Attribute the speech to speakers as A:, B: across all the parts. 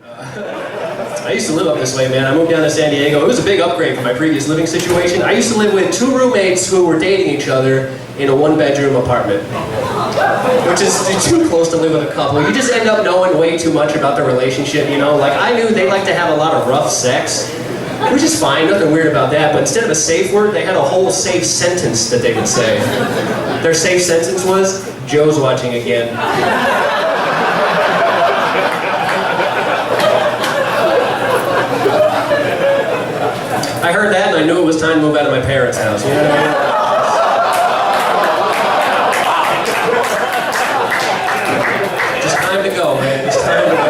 A: I used to live up this way, man. I moved down to San Diego. It was a big upgrade from my previous living situation. I used to live with 2 roommates who were dating each other in a 1-bedroom apartment. Which is too close to live with a couple. You just end up knowing way too much about the relationship, you know? Like, I knew they like to have a lot of rough sex, which is fine, nothing weird about that, but instead of a safe word, they had a whole safe sentence that they would say. Their safe sentence was, "Joe's watching again." I heard that and I knew it was time to move out of my parents' house, you know what I mean? Just time to go, man. Just time to go.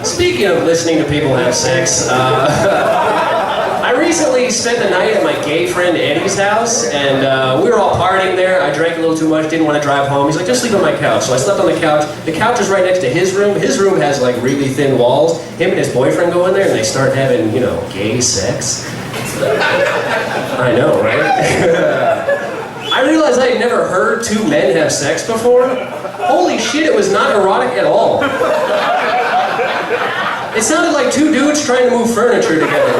A: Speaking of listening to people have sex, I recently spent the night at my gay friend Eddie's house, and we were all partying there. I drank a little too much, didn't want to drive home. He's like, "Just sleep on my couch." So I slept on the couch. The couch is right next to his room. His room has like really thin walls. Him and his boyfriend go in there and they start having, you know, gay sex. I know, right? I realized I had never heard 2 men have sex before. Holy shit, it was not erotic at all. It sounded like 2 dudes trying to move furniture together.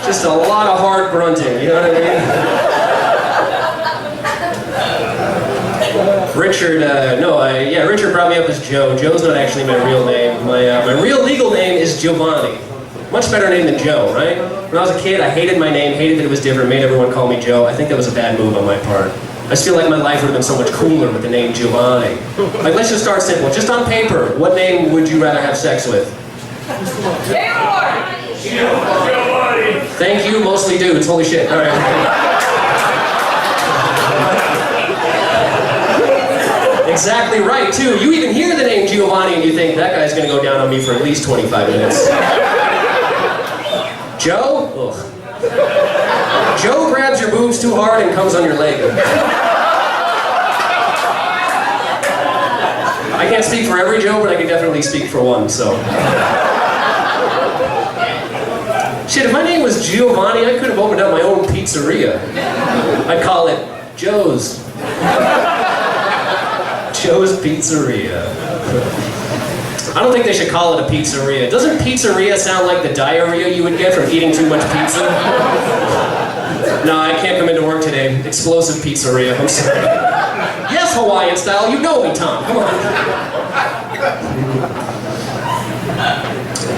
A: Just a lot of hard grunting, you know what I mean? Richard, Richard brought me up as Joe. Joe's not actually my real name. My real legal name is Giovanni. Much better name than Joe, right? When I was a kid, I hated my name, hated that it was different, made everyone call me Joe. I think that was a bad move on my part. I just feel like my life would have been so much cooler with the name Giovanni. Like, let's just start simple. Just on paper, what name would you rather have sex with? Giovanni! Thank you, mostly dudes. Holy shit. All right. Exactly right, too. You even hear the name Giovanni and you think, that guy's gonna go down on me for at least 25 minutes. Joe? Ugh. Joe grabs your boobs too hard and comes on your leg. I can't speak for every Joe, but I can definitely speak for one, so. Shit, if my name was Giovanni, I could have opened up my own pizzeria. I'd call it Joe's. Joe's Pizzeria. I don't think they should call it a pizzeria. Doesn't pizzeria sound like the diarrhea you would get from eating too much pizza? No, I can't come into work today. Explosive pizzeria, I'm sorry. Yes, Hawaiian style, you know me, Tom, come on.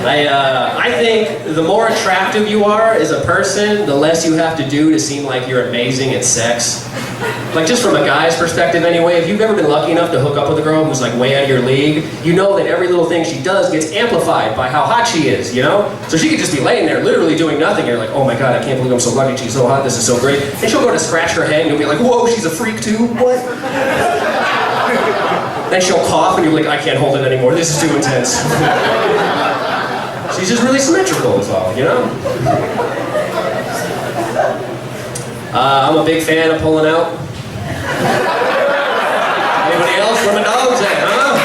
A: I think the more attractive you are as a person, the less you have to do to seem like you're amazing at sex. Like, just from a guy's perspective anyway, if you've ever been lucky enough to hook up with a girl who's like way out of your league, you know that every little thing she does gets amplified by how hot she is, you know? So she could just be laying there literally doing nothing, and you're like, oh my god, I can't believe I'm so lucky, she's so hot, this is so great. And she'll go to scratch her head and you'll be like, whoa, she's a freak too? What? Then she'll cough and you're like, I can't hold it anymore, this is too intense. She's just really symmetrical is all, you know? I'm a big fan of pulling out. Anybody else? Where my dogs at, huh?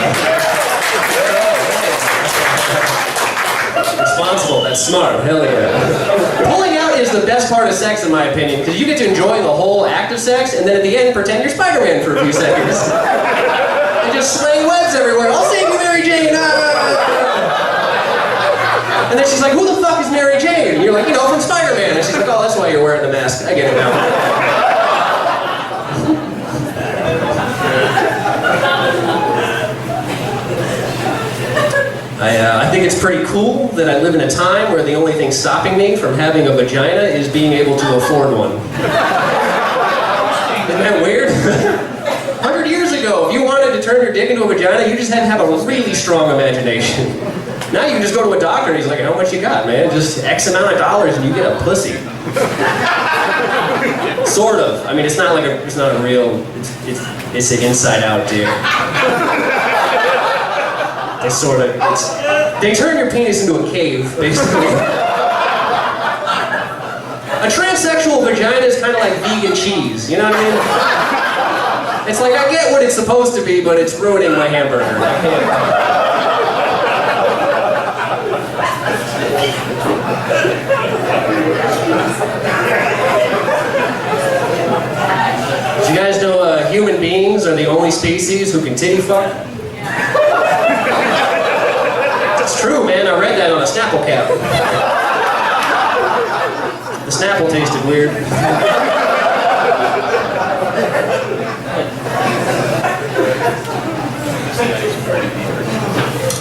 A: Responsible, that's smart, hell yeah. Pulling out is the best part of sex in my opinion, because you get to enjoy the whole act of sex, and then at the end pretend you're Spider-Man for a few seconds. And just slaying webs everywhere. I'll save you, Mary Jane! And then she's like, who the fuck is Mary Jane? And you're like, you know, from Spider-Man. And she's like, oh, that's why you're wearing the mask. I get it now. I think it's pretty cool that I live in a time where the only thing stopping me from having a vagina is being able to afford one. Isn't that weird? 100 years ago, if you wanted to turn your dick into a vagina, you just had to have a really strong imagination. Now you can just go to a doctor and he's like, how much you got, man? Just X amount of dollars and you get a pussy. Sort of. I mean, it's not like it's not a real, it's an inside out dick. They sort of, they turn your penis into a cave, basically. A transsexual vagina is kind of like vegan cheese, you know what I mean? It's like, I get what it's supposed to be, but it's ruining my hamburger. I can't. Did you guys know human beings are only species who can titty fuck. It's true, man. I read that on a Snapple cap. The Snapple tasted weird.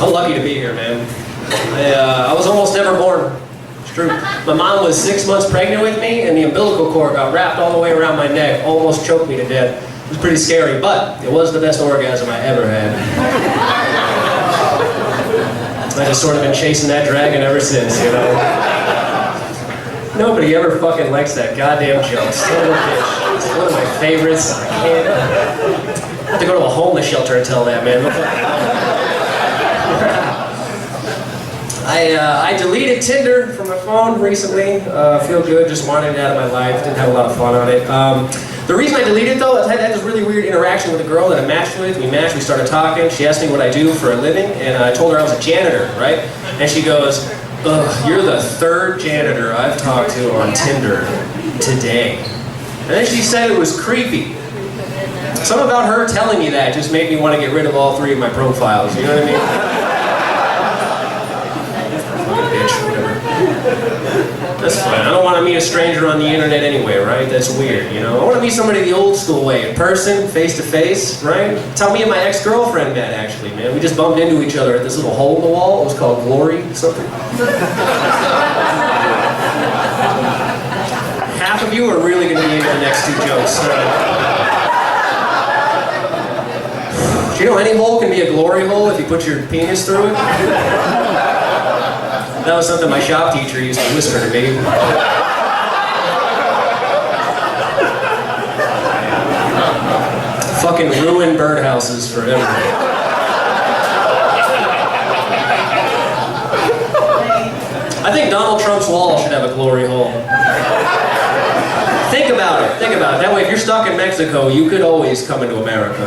A: I'm lucky to be here, man. I was almost never born. It's true. My mom was 6 months pregnant with me, and the umbilical cord got wrapped all the way around my neck, almost choked me to death. It was pretty scary, but it was the best orgasm I ever had. I just sort of been chasing that dragon ever since, you know. Nobody ever fucking likes that goddamn joke. Son of a bitch. It's one of my favorites. I can't. I have to go to a homeless shelter and tell that, man. I deleted Tinder from my phone recently. Feel good, just wanted it out of my life. Didn't have a lot of fun on it. The reason I deleted it though, I had this really weird interaction with a girl that I matched with. We matched, we started talking. She asked me what I do for a living, and I told her I was a janitor, right? And she goes, "Ugh, you're the third janitor I've talked to on Tinder today." And then she said it was creepy. Something about her telling me that just made me want to get rid of all 3 of my profiles, you know what I mean? That's fine. I don't want to meet a stranger on the internet anyway, right? That's weird, you know? I want to meet somebody the old school way, in person, face to face, right? That's how me and my ex-girlfriend met, actually, man. We just bumped into each other at this little hole in the wall. It was called Glory, something. Half of you are really going to be into the next 2 jokes. Do you know any hole can be a glory hole if you put your penis through it? That was something my shop teacher used to whisper to me. Fucking ruin birdhouses forever. I think Donald Trump's wall should have a glory hole. Think about it. Think about it. That way, if you're stuck in Mexico, you could always come into America.